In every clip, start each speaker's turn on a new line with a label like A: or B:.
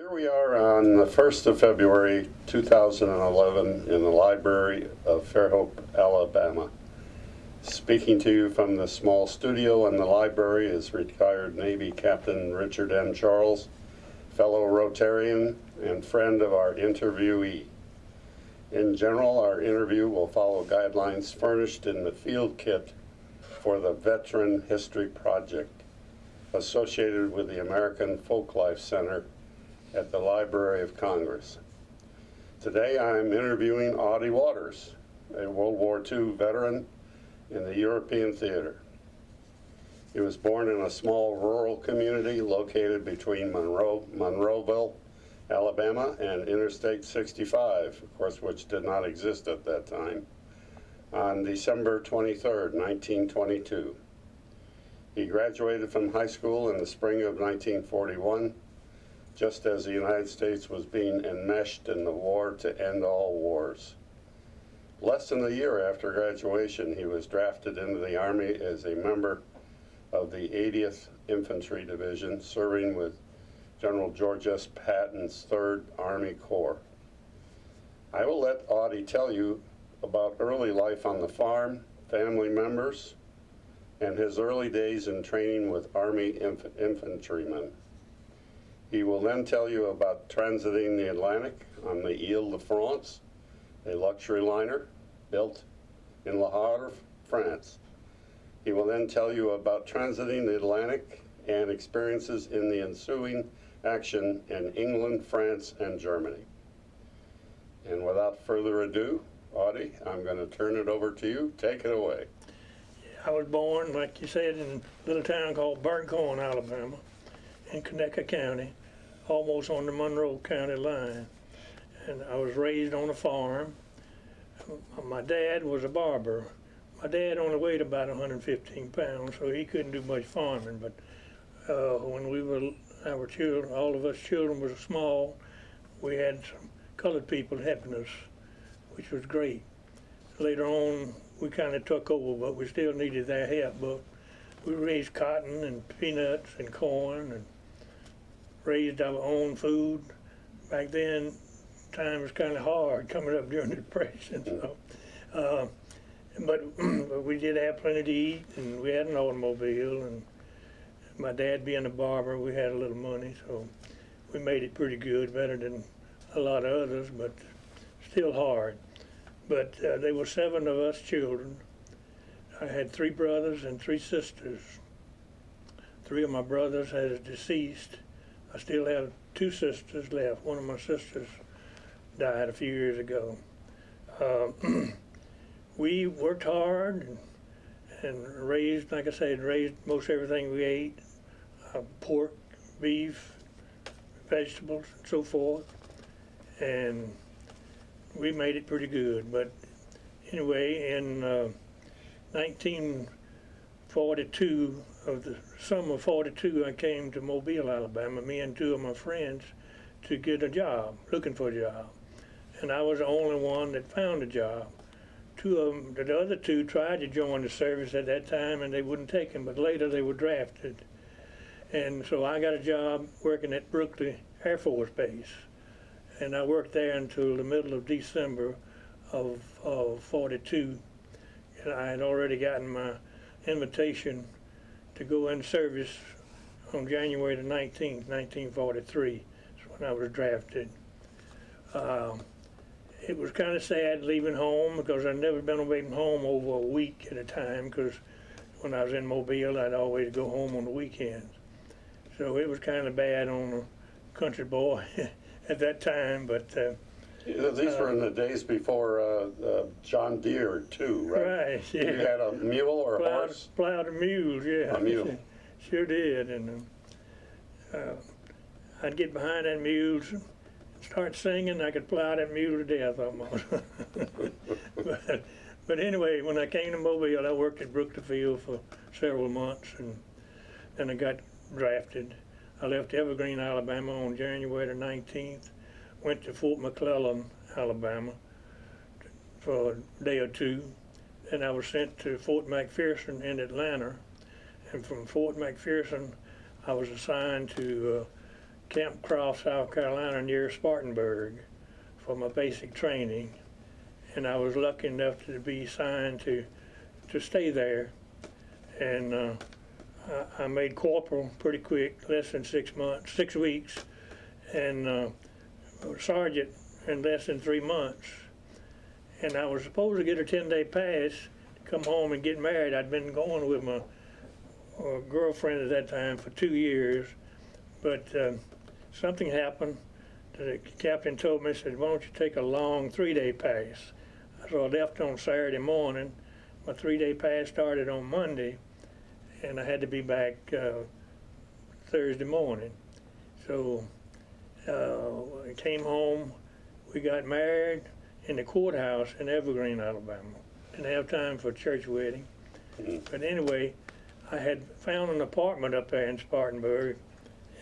A: Here we are on the 1st of February 2011 in the library of Fairhope, Alabama. Speaking to you from the small studio in the library is retired Navy Captain Richard M. Charles, fellow Rotarian and friend of our interviewee. In general, our interview will follow guidelines furnished in the field kit for the Veteran History Project associated with the American Folklife Center at the Library of Congress. Today I'm interviewing Audie Waters, a World War II veteran in the European theater. He was born in a small rural community located between Monroeville, Alabama and Interstate 65, of course, which did not exist at that time, on December 23rd, 1922. He graduated from high school in the spring of 1941, just as the United States was being enmeshed in the war to end all wars. Less than a year after graduation, he was drafted into the Army as a member of the 80th Infantry Division, serving with General George S. Patton's 3rd Army Corps. I will let Audie tell you about early life on the farm, family members, and his early days in training with Army infantrymen. He will then tell you about transiting the Atlantic on the Ile de France, a luxury liner built in Le Havre, France. He will then tell you about transiting the Atlantic and experiences in the ensuing action in England, France, and Germany. And without further ado, Audie, I'm going to turn it over to you. Take it away.
B: I was born, like you said, in a little town called Burnt Corn, Alabama, in Conecuh County, almost on the Monroe County line. And I was raised on a farm. My dad was a barber. My dad only weighed about 115 pounds, so he couldn't do much farming. But when we were, our children, all of us children were small, we had some colored people helping us, which was great. Later on, we kind of took over, but we still needed their help. But we raised cotton and peanuts and corn and raised our own food. Back then, time was kind of hard coming up during the Depression. So, but we did have plenty to eat, and we had an automobile. And my dad being a barber, we had a little money, so we made it pretty good, better than a lot of others, but still hard. But there were 7 of us children. I had 3 brothers and 3 sisters. 3 of my brothers has deceased. I still have 2 sisters left. One of my sisters died a few years ago. We worked hard and raised, like I said, raised most everything we ate, pork, beef, vegetables, and so forth. And we made it pretty good. But anyway, in 1942, of the summer of 42, I came to Mobile, Alabama, me and 2 of my friends, to get a job, looking for a job. And I was the only one that found a job. 2 of them, the other 2 tried to join the service at that time, and they wouldn't take them, but later they were drafted. And so I got a job working at Brooklyn Air Force Base. And I worked there until the middle of December of 42. And I had already gotten my invitation to go in service on January the 19th, 1943. That's when I was drafted. It was kind of sad leaving home because I'd never been away from home over a week at a time, because when I was in Mobile, I'd always go home on the weekends. So it was kind of bad on a country boy at that time, but
A: these were in the days before John Deere, too, right?
B: Right, yeah.
A: You had a mule or a horse?
B: Plowed a mule, yeah.
A: A mule.
B: Sure did. And I'd get behind that mule, start singing, I could plow that mule to death almost. but anyway, when I came to Mobile, I worked at Brooklyn Field for several months, and then I got drafted. I left Evergreen, Alabama on January the 19th, went to Fort McClellan, Alabama for a day or 2. Then I was sent to Fort McPherson in Atlanta, and from Fort McPherson I was assigned to Camp Croft, South Carolina, near Spartanburg for my basic training, and I was lucky enough to be assigned to stay there, and I made corporal pretty quick, less than 6 weeks, and sergeant in less than 3 months. And I was supposed to get a 10-day pass to come home and get married. I'd been going with my girlfriend at that time for 2 years, but something happened. The captain told me, said, why don't you take a long 3-day pass? So I left on Saturday morning. My 3-day pass started on Monday, and I had to be back Thursday morning. So I came home, we got married in the courthouse in Evergreen, Alabama. Didn't have time for a church wedding. But anyway, I had found an apartment up there in Spartanburg,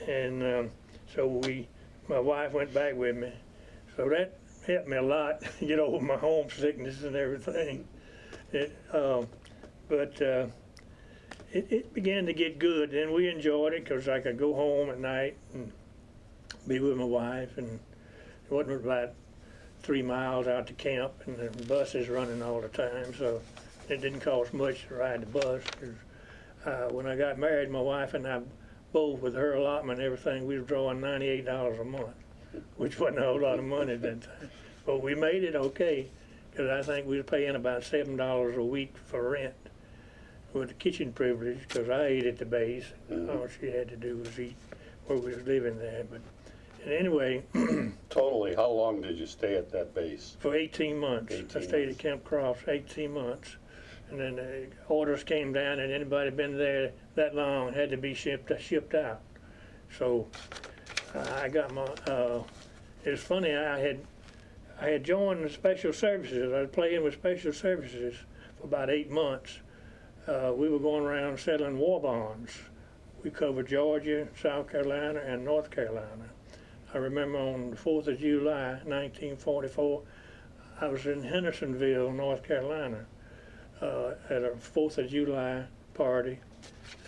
B: and so my wife went back with me. So that helped me a lot, get over my homesickness and everything. But it began to get good, and we enjoyed it because I could go home at night and be with my wife, and it wasn't about 3 miles out to camp, and the bus is running all the time, so it didn't cost much to ride the bus. When I got married, my wife and I both, with her allotment and everything, we were drawing $98 a month, which wasn't a whole lot of money at that time. But we made it okay, because I think we were paying about $7 a week for rent with the kitchen privilege, because I ate at the base. All she had to do was eat where we was living there. But and anyway,
A: Totally, how long did you stay at that base?
B: for 18 months.
A: 18
B: I stayed
A: months.
B: at Camp Croft 18 months. And then the orders came down, and anybody been there that long had to be shipped out. So I got my, it was funny, I had joined the Special Services. I was playing with Special Services for about 8 months. We were going around selling war bonds. We covered Georgia, South Carolina, and North Carolina. I remember on the 4th of July, 1944, I was in Hendersonville, North Carolina, at a 4th of July party,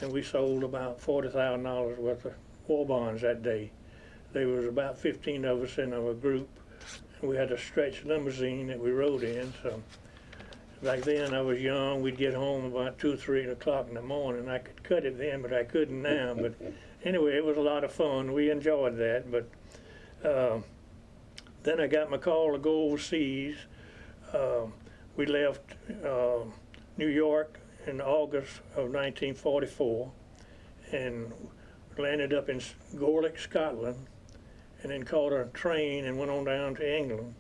B: and we sold about $40,000 worth of war bonds that day. There was about 15 of us in our group, and we had a stretch limousine that we rode in. So back then I was young. We'd get home about 2 or 3 o'clock in the morning. I could cut it then, but I couldn't now. But anyway, it was a lot of fun. We enjoyed that. But then I got my call to go overseas. We left New York in August of 1944 and landed up in Gorlick, Scotland, and then caught a train and went on down to England.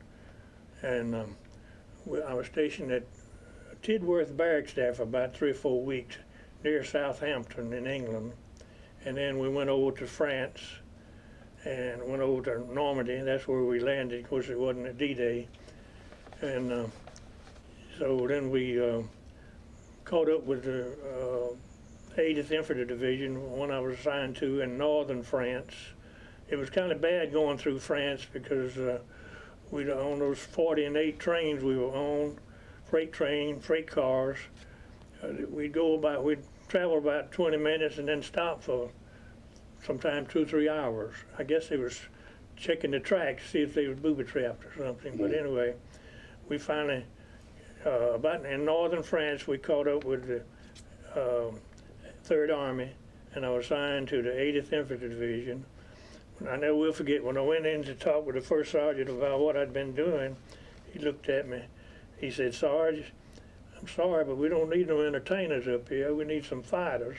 B: And I was stationed at Tidworth Barracks there for about 3 or 4 weeks near Southampton in England. And then we went over to France and went over to Normandy, and that's where we landed. Of course, it wasn't a D-Day. And so then we caught up with the 80th Infantry Division, one I was assigned to in northern France. It was kind of bad going through France because we on those 40 and 8 trains we were on, freight cars. We'd travel about 20 minutes and then stop for sometime 2 or 3 hours. I guess they was checking the tracks to see if they was booby trapped or something. But anyway, we finally, in northern France, we caught up with the 3rd Army, and I was assigned to the 80th Infantry Division. I never will forget, when I went in to talk with the first sergeant about what I'd been doing, he looked at me. He said, "Sarge, I'm sorry, but we don't need no entertainers up here. We need some fighters."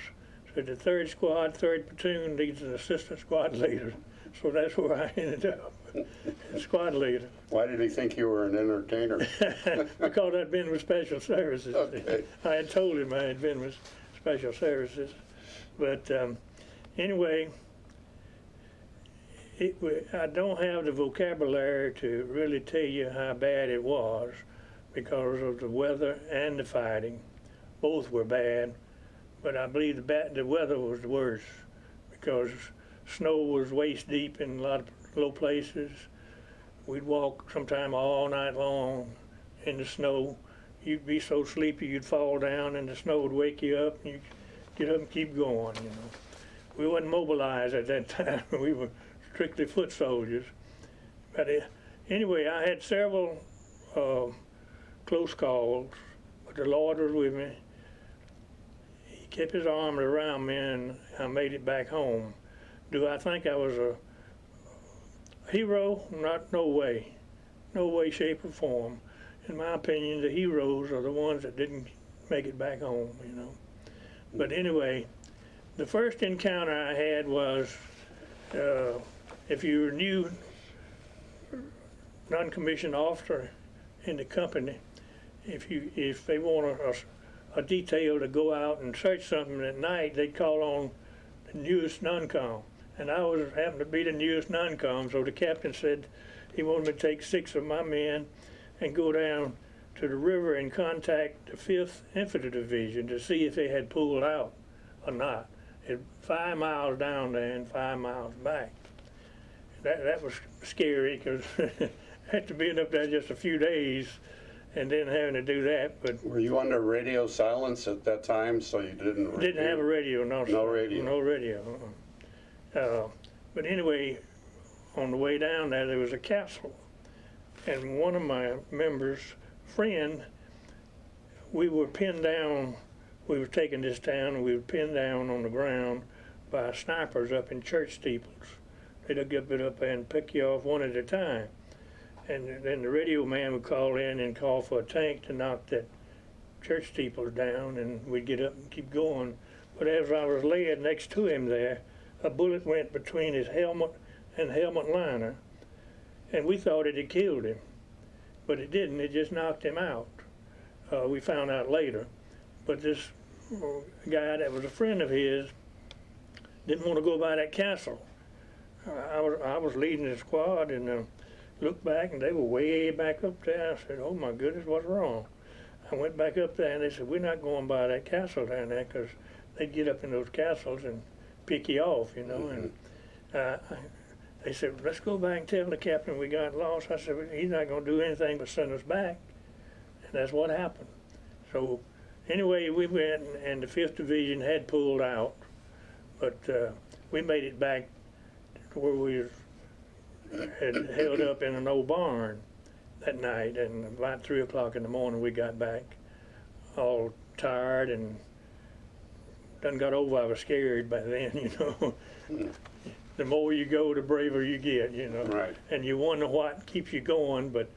B: So the 3rd Squad, 3rd Platoon needs an assistant squad leader. So that's where I ended up, squad leader.
A: Why did he think you were an entertainer?
B: Because I'd been with Special Services.
A: Okay.
B: I had told him I had been with Special Services. But anyway, I don't have the vocabulary to really tell you how bad it was because of the weather and the fighting. Both were bad, but I believe the weather was the worst because snow was waist deep in a lot of low places. We'd walk sometime all night long in the snow. You'd be so sleepy you'd fall down and the snow would wake you up and you'd get up and keep going, you know. We wasn't mobilized at that time. We were strictly foot soldiers. But anyway, I had several close calls, but the Lord was with me. He kept his arms around me, and I made it back home. Do I think I was a hero? No way. No way, shape, or form. In my opinion, the heroes are the ones that didn't make it back home, you know. But anyway, the first encounter I had was, if you're a new non-commissioned officer in the company, if they want a detail to go out and search something at night, they'd call on the newest non-com. And I happened to be the newest non-com, so the captain said he wanted me to take 6 of my men and go down to the river and contact the 5th Infantry Division to see if they had pulled out or not. It's 5 miles down there and 5 miles back. That was scary, because after being up there just a few days and then having to do that. But
A: were you under radio silence at that time, so you didn't?
B: Didn't have a radio, no.
A: No radio.
B: No radio. But anyway, on the way down there was a castle, and one of my members' friend, we were pinned down. We were taking this town, and we were pinned down on the ground by snipers up in church steeples. They'd get up there and pick you off one at a time. And then the radio man would call in and call for a tank to knock that church steeples down, and we'd get up and keep going. But as I was laying next to him there, a bullet went between his helmet and helmet liner, and we thought it had killed him. But it didn't, it just knocked him out. We found out later. But this guy that was a friend of his didn't want to go by that castle. I was leading the squad, and looked back, and they were way back up there. I said, oh my goodness, what's wrong? I went back up there, and they said, we're not going by that castle down there, because they'd get up in those castles and pick you off, you know.
A: Mm-hmm.
B: And they said, let's go back and tell the captain we got lost. I said, he's not going to do anything but send us back. And that's what happened. So anyway, we went, and the 5th Division had pulled out, but we made it back to where we had held up in an old barn that night, and about 3 o'clock in the morning we got back, all tired and done got over. I was scared by then, you know. The more you go, the braver you get, you know.
A: Right.
B: And you wonder what keeps you going, but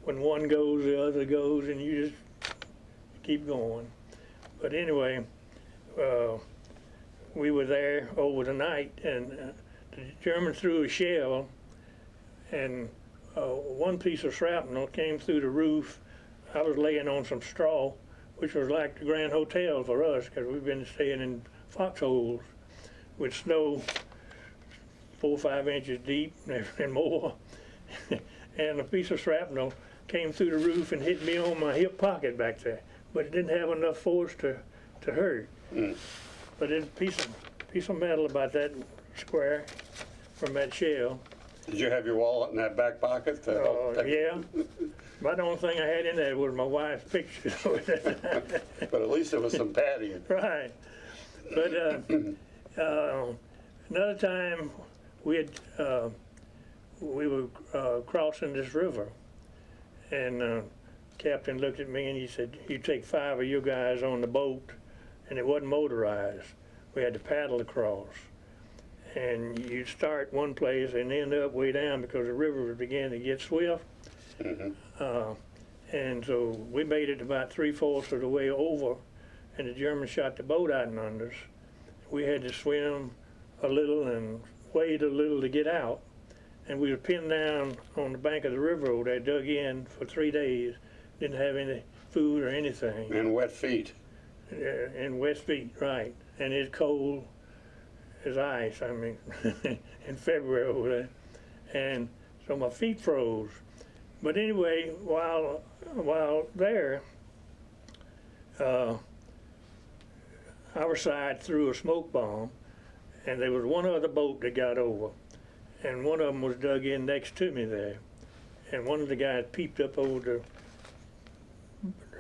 B: when one goes, the other goes, and you just keep going. But anyway, we were there over the night, and the Germans threw a shell, and one piece of shrapnel came through the roof. I was laying on some straw, which was like the Grand Hotel for us, because we've been staying in foxholes with snow 4 or 5 inches deep and more. And a piece of shrapnel came through the roof and hit me on my hip pocket back there, but it didn't have enough force to hurt. But it's a piece of metal about that square from that shell.
A: Did you have your wallet in that back pocket?
B: Yeah. About the only thing I had in there was my wife's picture.
A: But at least it was some padding.
B: Right. But another time we were crossing this river, and captain looked at me and he said, you take 5 of your guys on the boat, and it wasn't motorized. We had to paddle across. And you start one place and end up way down because the river was beginning to get swift. And so we made it about 3/4 of the way over, and the Germans shot the boat out and under us. We had to swim a little and wade a little to get out. And we were pinned down on the bank of the river over there, dug in for 3 days. Didn't have any food or anything.
A: And wet feet.
B: And wet feet, right. And it's cold as ice, I mean, in February over there. And so my feet froze. But anyway, while there, our side threw a smoke bomb, and there was one other boat that got over, and one of them was dug in next to me there. And one of the guys peeped up over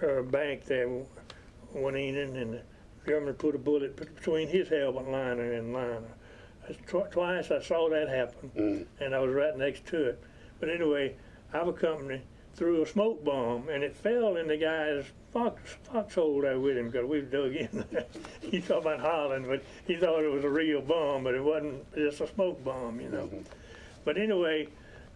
B: the bank there one evening, and the German put a bullet between his helmet liner and liner. Twice I saw that happen, and I was right next to it. But anyway, our company threw a smoke bomb, and it fell in the guy's foxhole there with him, because we dug in there. He thought about hollering, but he thought it was a real bomb, but it wasn't, just a smoke bomb, you know. But anyway,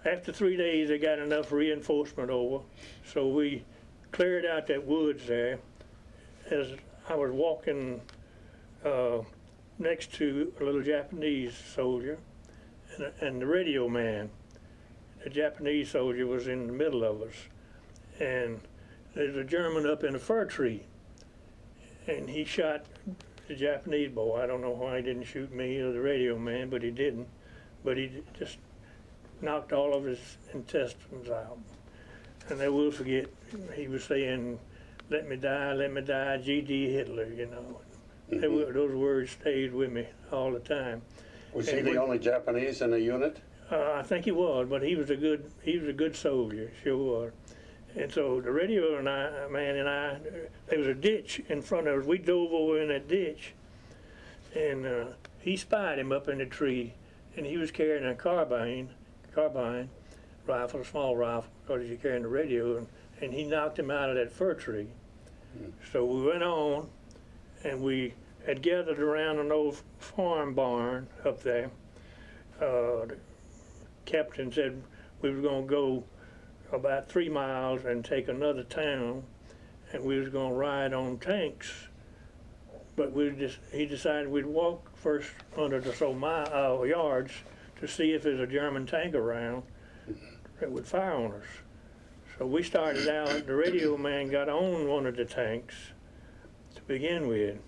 B: after 3 days, they got enough reinforcement over, so we cleared out that woods there. As I was walking next to a little Japanese soldier and the radio man. The Japanese soldier was in the middle of us, and there's a German up in a fir tree, and he shot the Japanese boy. I don't know why he didn't shoot me or the radio man, but he didn't. But he just knocked all of his intestines out. And I will forget, he was saying, let me die, G.D. Hitler, you know. Those words stayed with me all the time.
A: Was he the only Japanese in the unit?
B: I think he was, but he was a good soldier, sure was. And so the radio man and I, there was a ditch in front of us. We dove over in that ditch, and he spied him up in the tree, and he was carrying a carbine rifle, a small rifle, because he's carrying the radio, and he knocked him out of that fir tree. So we went on, and we had gathered around an old farm barn up there. The captain said we were going to go about 3 miles and take another town, and we was going to ride on tanks. But he decided we'd walk first 100 or so yards to see if there's a German tank around that would fire on us. So we started out. The radio man got on one of the tanks to begin with,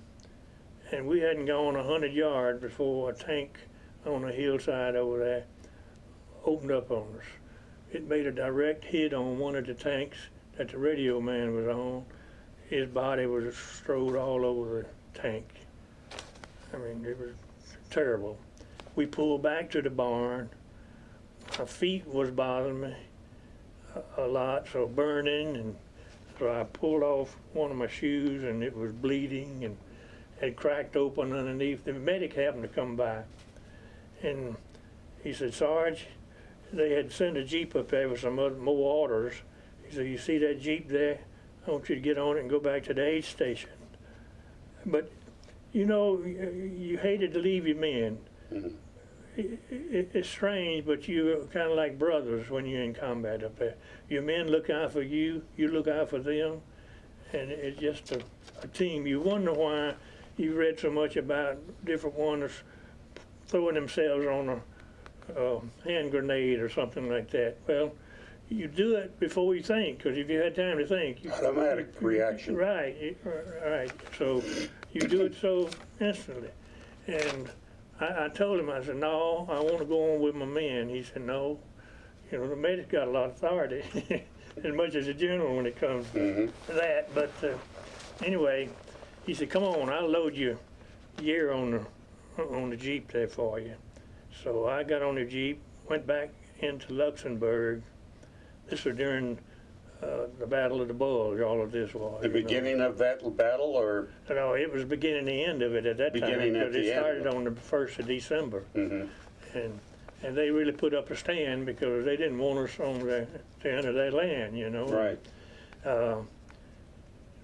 B: and we hadn't gone 100 yards before a tank on a hillside over there opened up on us. It made a direct hit on one of the tanks that the radio man was on. His body was strode all over the tank. I mean, it was terrible. We pulled back to the barn. My feet was bothering me a lot, so burning, and so I pulled off one of my shoes, and it was bleeding and had cracked open underneath. The medic happened to come by, and he said, "Sarge, they had sent a Jeep up there with some more orders." He said, "You see that Jeep there? I want you to get on it and go back to the aid station." But, you know, you hated to leave your men. It's strange, but you're kind of like brothers when you're in combat up there. Your men look out for you, you look out for them, and it's just a team. You wonder why you read so much about different ones throwing themselves on a hand grenade or something like that. Well, you do it before you think, because if you had time to think,
A: automatic reaction.
B: Right. So you do it so instantly. And I told him, I said, "No, I want to go on with my men." He said, "No, you know, the medic's got a lot of authority, as much as a general when it comes to that." But anyway, he said, "Come on, I'll load your gear on the Jeep there for you." So I got on the Jeep, went back into Luxembourg. This was during the Battle of the Bulge, all of this was.
A: The beginning of that battle, or?
B: No, it was beginning the end of it at that time, because it started on the 1st of December. And they really put up a stand because they didn't want us on the end of their land, you know.
A: Right.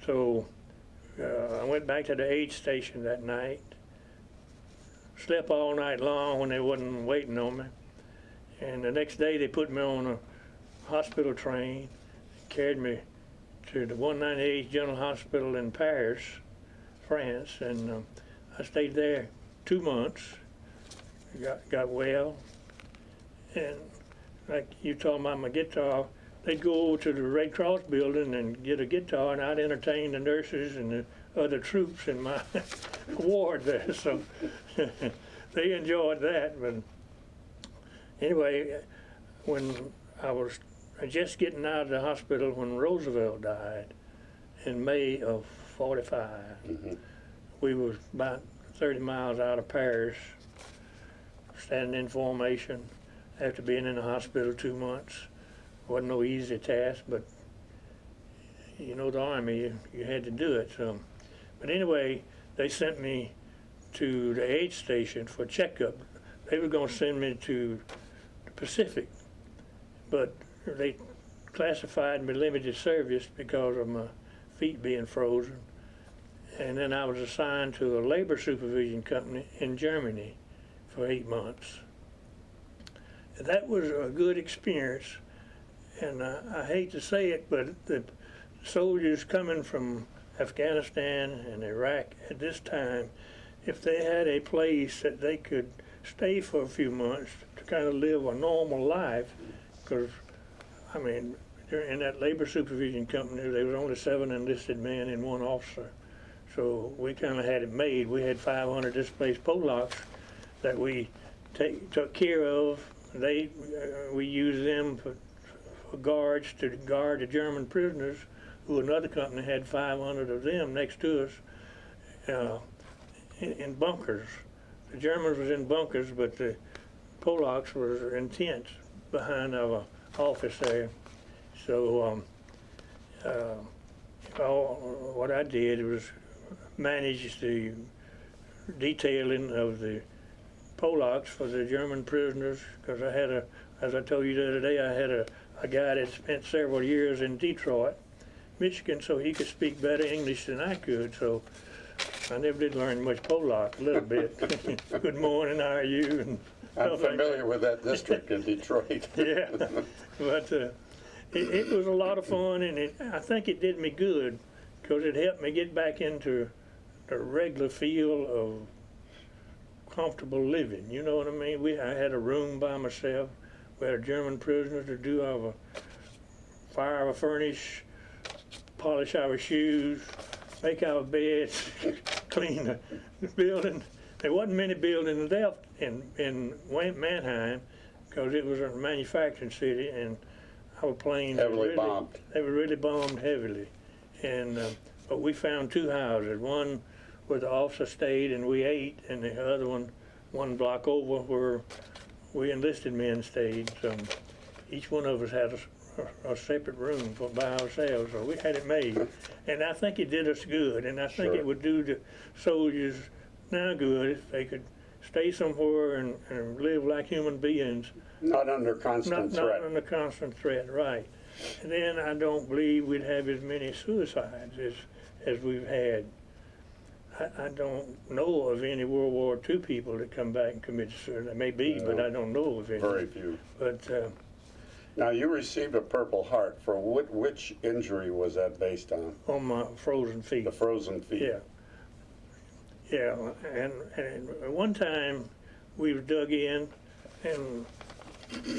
B: So I went back to the aid station that night, slept all night long when they wasn't waiting on me. And the next day they put me on a hospital train, carried me to the 198 General Hospital in Paris, France, and I stayed there 2 months, got well, and like you talking about my guitar, they'd go over to the Red Cross building and get a guitar, and I'd entertain the nurses and the other troops in my ward there, so they enjoyed that. But anyway, when I was just getting out of the hospital when Roosevelt died in May of '45. We was about 30 miles out of Paris, standing in formation after being in the hospital 2 months. Wasn't no easy task, but you know, the Army, you had to do it. So, but anyway, they sent me to the aid station for checkup. they were going to send me to the Pacific, but they classified me limited service because of my feet being frozen. And then I was assigned to a labor supervision company in Germany for 8 months. That was a good experience, and I hate to say it, but the soldiers coming from Afghanistan and Iraq at this time, if they had a place that they could stay for a few months to kind of live a normal life, because, I mean, in that labor supervision company, there was only 7 enlisted men and 1 officer. So we kind of had it made. We had 500 displaced Polacks that we took care of. We used them for guards to guard the German prisoners, who another company had 500 of them next to us in bunkers. The Germans was in bunkers, but the Polacks were in tents behind our office there. So what I did was manage the detailing of the Polacks for the German prisoners, because I had as I told you the other day, I had a guy that spent several years in Detroit, Michigan, so he could speak better English than I could. So I never did learn much Polack, a little bit. Good morning, how are you? And
A: I'm familiar with that district in Detroit.
B: Yeah, but it was a lot of fun, and I think it did me good, because it helped me get back into the regular feel of comfortable living. You know what I mean? I had a room by myself. We had a German prisoner to do our fire our furnace, polish our shoes, make our beds, clean the building. There wasn't many buildings left in Mannheim, because it was a manufacturing city, and our planes
A: heavily bombed.
B: They were really bombed heavily, and but we found 2 houses. One where the officer stayed and we ate, and the other one block over, where we enlisted men stayed. So each one of us had a separate room by ourselves, so we had it made. And I think it did us good, and I think it would do the soldiers now good if they could stay somewhere and live like human beings.
A: Not under constant threat.
B: Not under constant threat, right. And then I don't believe we'd have as many suicides as we've had. I don't know of any World War II people that come back and commit suicide. There may be, but I don't know of any.
A: Very few.
B: But
A: now, you received a Purple Heart. For which injury was that based on?
B: On my frozen feet.
A: The frozen feet.
B: Yeah. Yeah, and one time we were dug in, and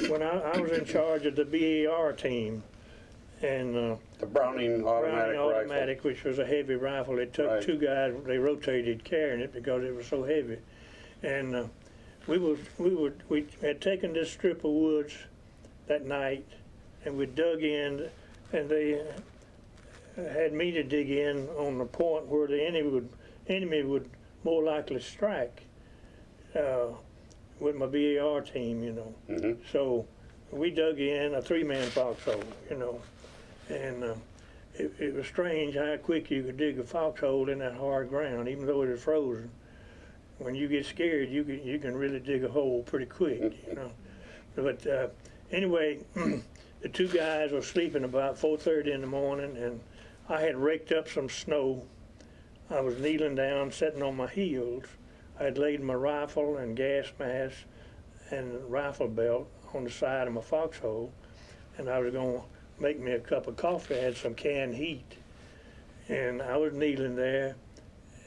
B: when I was in charge of the BAR team, and
A: the Browning automatic rifle,
B: which was a heavy rifle. It took 2 guys. They rotated carrying it because it was so heavy, and we had taken this strip of woods that night, and we dug in, and they had me to dig in on the point where the enemy would more likely strike with my BAR team, you know.
A: Mm-hmm.
B: So we dug in a 3-man foxhole, you know, and it was strange how quick you could dig a foxhole in that hard ground, even though it was frozen. When you get scared, you can really dig a hole pretty quick, you know. But anyway, the 2 guys were sleeping about 4:30 in the morning, and I had raked up some snow. I was kneeling down, sitting on my heels. I had laid my rifle and gas mask and rifle belt on the side of my foxhole, and I was going to make me a cup of coffee. I had some canned heat, and I was kneeling there,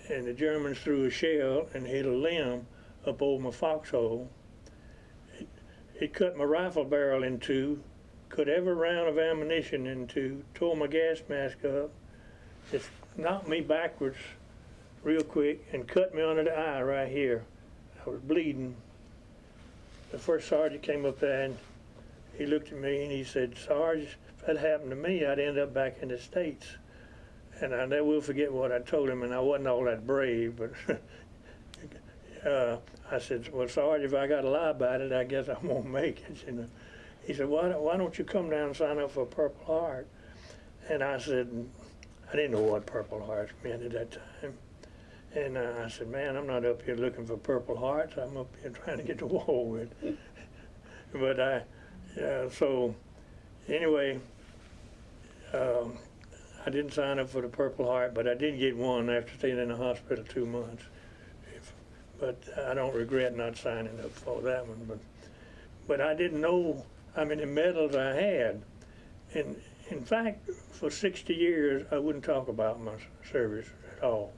B: and the Germans threw a shell and hit a limb up over my foxhole. It cut my rifle barrel in 2, cut every round of ammunition in 2, tore my gas mask up, just knocked me backwards real quick and cut me under the eye right here. I was bleeding. The first sergeant came up there and he looked at me and he said, "Sarge, if that happened to me, I'd end up back in the States." And I never will forget what I told him, and I wasn't all that brave, but I said, "Well, Sarge, if I got to lie about it, I guess I won't make it." You know? He said, why don't you come down and sign up for a Purple Heart? And I said, I didn't know what Purple Hearts meant at that time. And I said, man, I'm not up here looking for Purple Hearts. I'm up here trying to get to war with. But so anyway, I didn't sign up for the Purple Heart, but I did get one after staying in the hospital 2 months. But I don't regret not signing up for that one. But I didn't know how many medals I had. And in fact, for 60 years, I wouldn't talk about my service at all.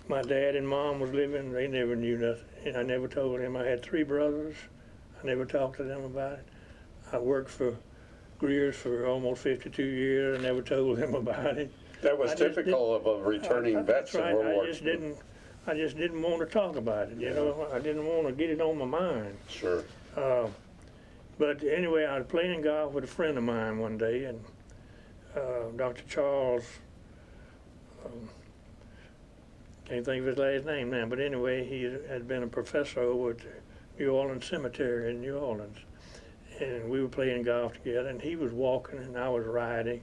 B: My dad and mom was living, they never knew nothing. And I never told them. I had 3 brothers. I never talked to them about it. I worked for Greer's for almost 52 years. I never told them about it.
A: That was typical of a returning vet of World War II.
B: I just didn't want to talk about it, you know. I didn't want to get it on my mind.
A: Sure.
B: But anyway, I was playing golf with a friend of mine one day, and Dr. Charles, can't think of his last name now, but anyway, he had been a professor over at the New Orleans Cemetery in New Orleans. And we were playing golf together, and he was walking and I was riding.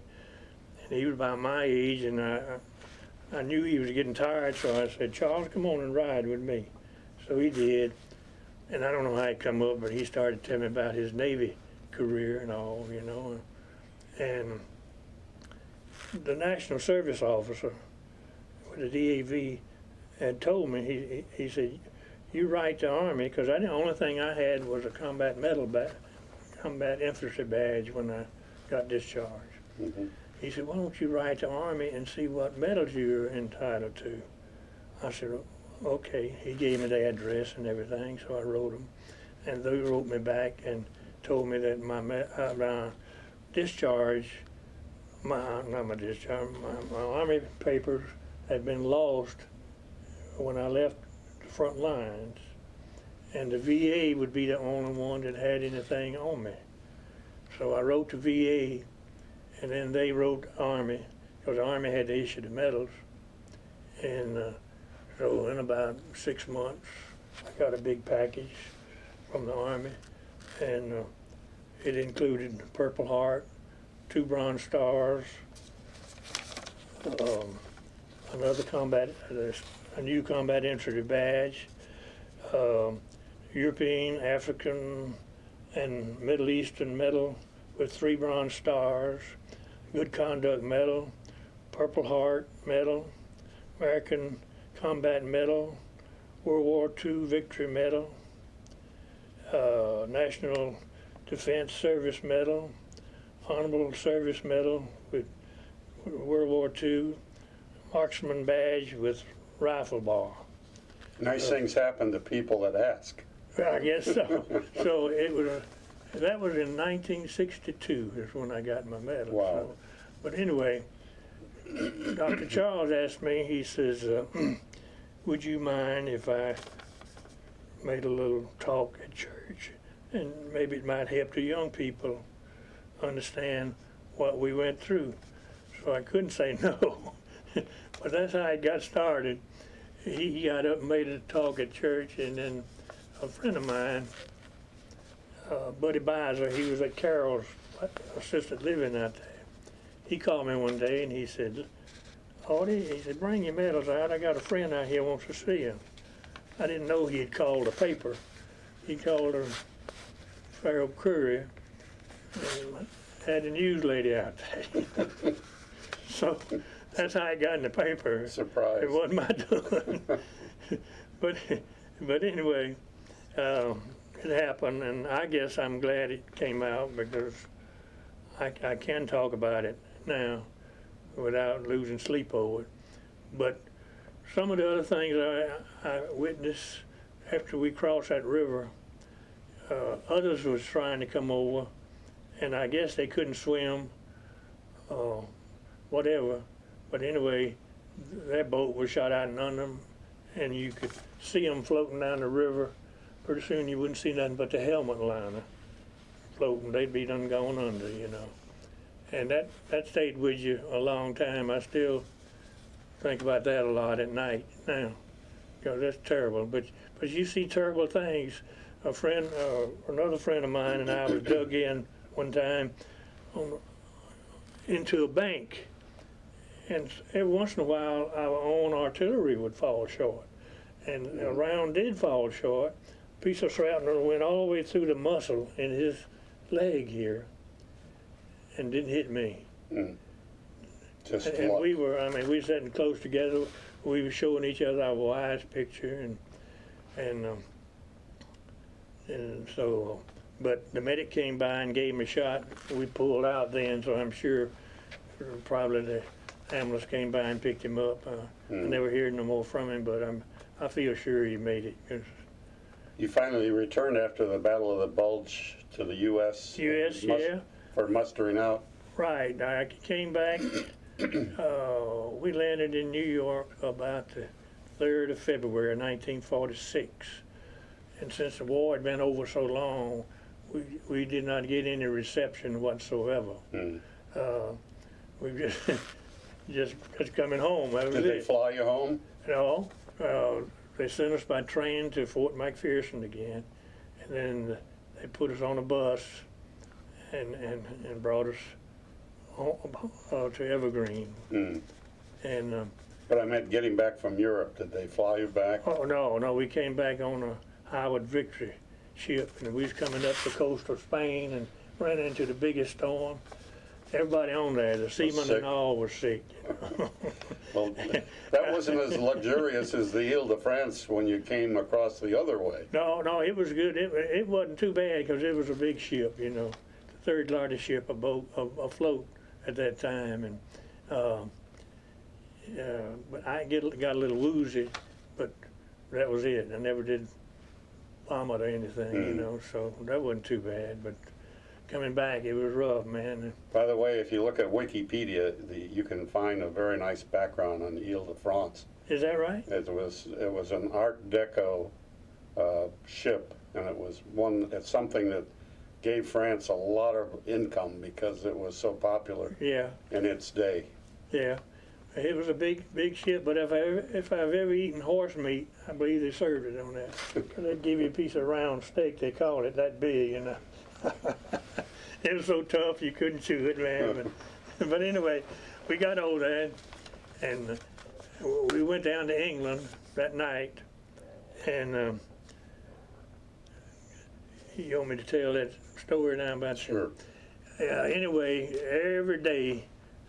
B: And he was about my age, and I knew he was getting tired, so I said, Charles, come on and ride with me. So he did. And I don't know how it come up, but he started telling me about his Navy career and all, you know. And the National Service Officer with the DAV had told me, he said, you write the Army, because the only thing I had was a combat infantry badge when I got discharged. He said, why don't you write the Army and see what medals you're entitled to? I said, okay. He gave me the address and everything, so I wrote them. And they wrote me back and told me that my discharge, my Army papers had been lost when I left the front lines. And the VA would be the only one that had anything on me. So I wrote to VA, and then they wrote Army, because the Army had to issue the medals. And so in about 6 months, I got a big package from the Army, and it included Purple Heart, 2 Bronze Stars, a new combat infantry badge, European, African, and Middle Eastern medal with 3 Bronze Stars, Good Conduct Medal, Purple Heart Medal, American Combat Medal, World War II Victory Medal, National Defense Service Medal, Honorable Service Medal with World War II, Marksman Badge with rifle bar.
A: Nice things happen to people that ask.
B: I guess so. So that was in 1962 is when I got my medal.
A: Wow.
B: So, but anyway, Dr. Charles asked me, he says, would you mind if I made a little talk at church, and maybe it might help the young people understand what we went through. So I couldn't say no. But that's how it got started. He got up and made a talk at church, and then a friend of mine, Buddy Bizer, he was at Carol's assisted living out there. He called me one day and he said, Audie, he said, bring your medals out. I got a friend out here who wants to see him. I didn't know he had called the paper. He called the Fairhope Courier and had a news lady out there. So that's how I got in the paper.
A: Surprise.
B: It wasn't my doing. but anyway, it happened, and I guess I'm glad it came out because I can talk about it now without losing sleep over it. But some of the other things I witnessed after we crossed that river, others was trying to come over, and I guess they couldn't swim, whatever. But anyway, that boat was shot out and under them, and you could see them floating down the river. Pretty soon you wouldn't see nothing but the helmet liner floating. They'd be done going under, you know. And that stayed with you a long time. I still think about that a lot at night now, because that's terrible. But you see terrible things. Another friend of mine and I was dug in one time into a bank, And every once in a while, our own artillery would fall short. And a round did fall short. A piece of shrapnel went all the way through the muscle in his leg here and didn't hit me.
A: Just
B: And
A: luck.
B: we were, I mean, we were sitting close together. We were showing each other our wives' picture, and so, but the medic came by and gave him a shot. We pulled out then, so I'm sure probably the ambulance came by and picked him up. I never heard no more from him, but I feel sure he made it. 'Cause
A: You finally returned after the Battle of the Bulge to the U.S.
B: yeah.
A: For mustering out.
B: Right. I came back. We landed in New York about the 3rd of February 1946. And since the war had been over so long, we did not get any reception whatsoever. We just coming home. That was
A: Did they
B: it.
A: fly you home?
B: No. They sent us by train to Fort McPherson again, and then they put us on a bus and brought us to Evergreen. And
A: But I meant getting back from Europe. Did they fly you back?
B: oh no, we came back on a Howard Victory ship, and we was coming up the coast of Spain and ran into the biggest storm. Everybody on there, the seamen
A: sick.
B: and all, were sick.
A: Well, that wasn't as luxurious as the Ile de France when you came across the other way.
B: No, it was good. It wasn't too bad because it was a big ship, you know, the third largest ship afloat at that time, and but I got a little woozy, but that was it. I never did vomit or anything, you know, so that wasn't too bad. But coming back, it was rough, man.
A: By the way, if you look at Wikipedia, you can find a very nice background on the Ile de France.
B: Is that right?
A: It was an Art Deco ship, and it's something that gave France a lot of income because it was so popular
B: Yeah,
A: in its day.
B: yeah. It was a big ship, but if I've ever eaten horse meat, I believe they served it on that. They'd give you a piece of round steak, they called it, that big, you know. It was so tough you couldn't chew it, man. But anyway, we got over there, and we went down to England that night, and you want me to tell that story now about
A: Sure.
B: anyway, every day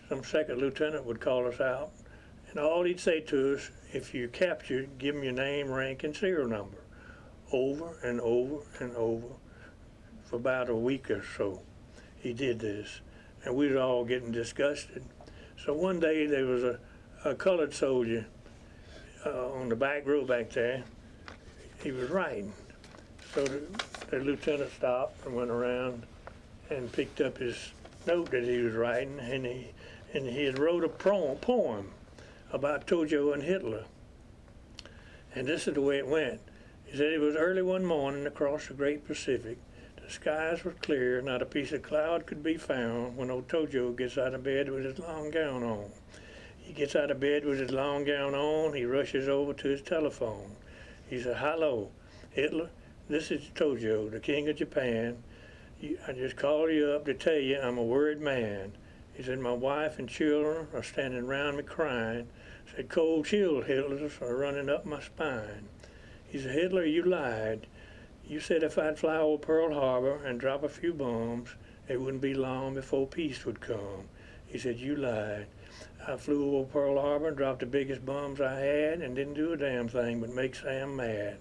B: some second lieutenant would call us out, and all he'd say to us, if you're captured, give him your name, rank, and serial number, over and over and over for about a week or so. He did this, and we was all getting disgusted. So one day there was a colored soldier on the back row back there. He was writing. So the lieutenant stopped and went around and picked up his note that he was writing, and he had wrote a poem about Tojo and Hitler. And this is the way it went. He said it was early one morning across the great Pacific. The skies were clear, not a piece of cloud could be found when old Tojo gets out of bed with his long gown on. He gets out of bed with his long gown on, he rushes over to his telephone. He said, "Hello, Hitler, this is Tojo, the King of Japan. I just called you up to tell you I'm a worried man." He said, "My wife and children are standing around me crying." He said, "Cold chill, Hitlers, are running up my spine." He said, "Hitler, you lied. You said if I'd fly over Pearl Harbor and drop a few bombs, it wouldn't be long before peace would come." He said, "You lied. I flew over Pearl Harbor and dropped the biggest bombs I had and didn't do a damn thing but make Sam mad."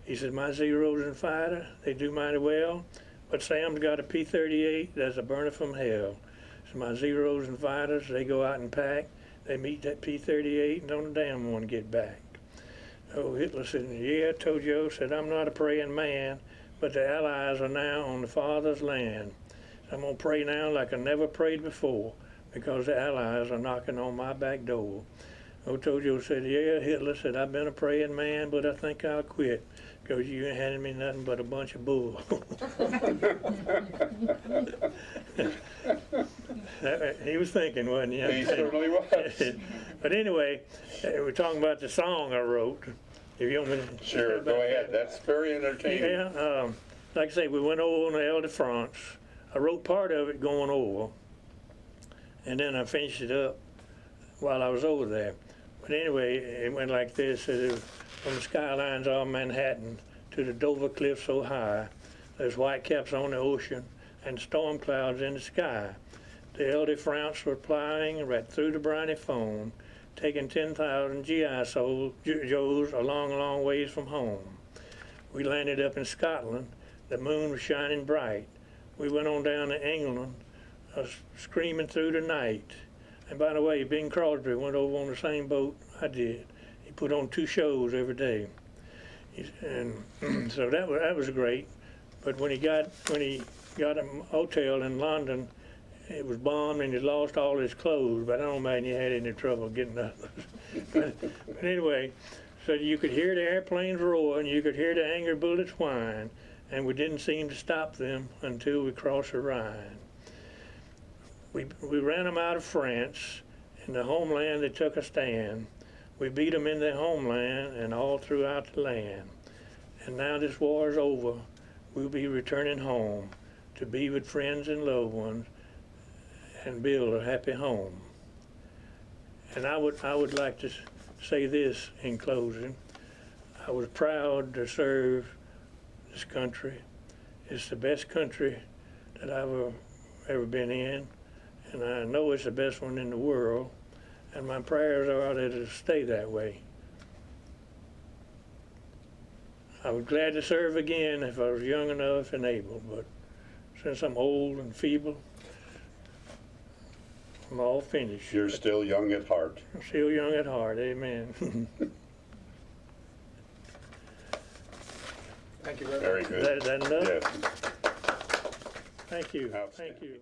B: He said, "My Zeros and fighter, they do mighty well, but Sam's got a P-38 that's a burner from hell. So my Zeros and fighters, they go out and pack, they meet that P-38 and don't a damn one get back." Oh, Hitler said, "Yeah, Tojo," said, "I'm not a praying man, but the Allies are now on the father's land. So I'm going to pray now like I never prayed before, because the Allies are knocking on my back door." Oh, Tojo said, "Yeah," Hitler said, "I've been a praying man, but I think I'll quit, because you ain't handing me nothing but a bunch of bull." He was thinking, wasn't he?
A: He certainly was.
B: But anyway, we're talking about the song I wrote. If you want me to
A: Sure, go ahead. That's very entertaining.
B: Yeah, like I say, we went over on the Ile de France. I wrote part of it going over, and then I finished it up while I was over there. But anyway, it went like this. It was from the skylines of Manhattan to the Dover Cliff so high, there's whitecaps on the ocean and storm clouds in the sky. The elder Frounce were flying right through the briny foam, taking 10,000 GI Joes a long, long ways from home. We landed up in Scotland. The moon was shining bright. We went on down to England, screaming through the night. And by the way, Bing Crosby went over on the same boat I did. He put on 2 shows every day. And so that was great. But when he got a hotel in London, it was bombed and he lost all his clothes. But I don't imagine he had any trouble getting up. but anyway, so you could hear the airplanes roar and you could hear the angry bullets whine, and we didn't seem to stop them until we crossed the Rhine. We ran them out of France. In the homeland they took a stand. We beat them in their homeland and all throughout the land. And now this war is over. We'll be returning home to be with friends and loved ones and build a happy home. And I would like to say this in closing. I was proud to serve this country. It's the best country that I've ever been in, and I know it's the best one in the world, and my prayers are that it'll stay that way. I was glad to serve again if I was young enough and able, but since I'm old and feeble, I'm all finished.
A: You're still young at heart.
B: I'm still young at heart, amen.
C: Thank you very much.
A: Very good.
B: Is that enough?
A: Yes.
B: Thank you.
A: Outstanding.
B: Thank you.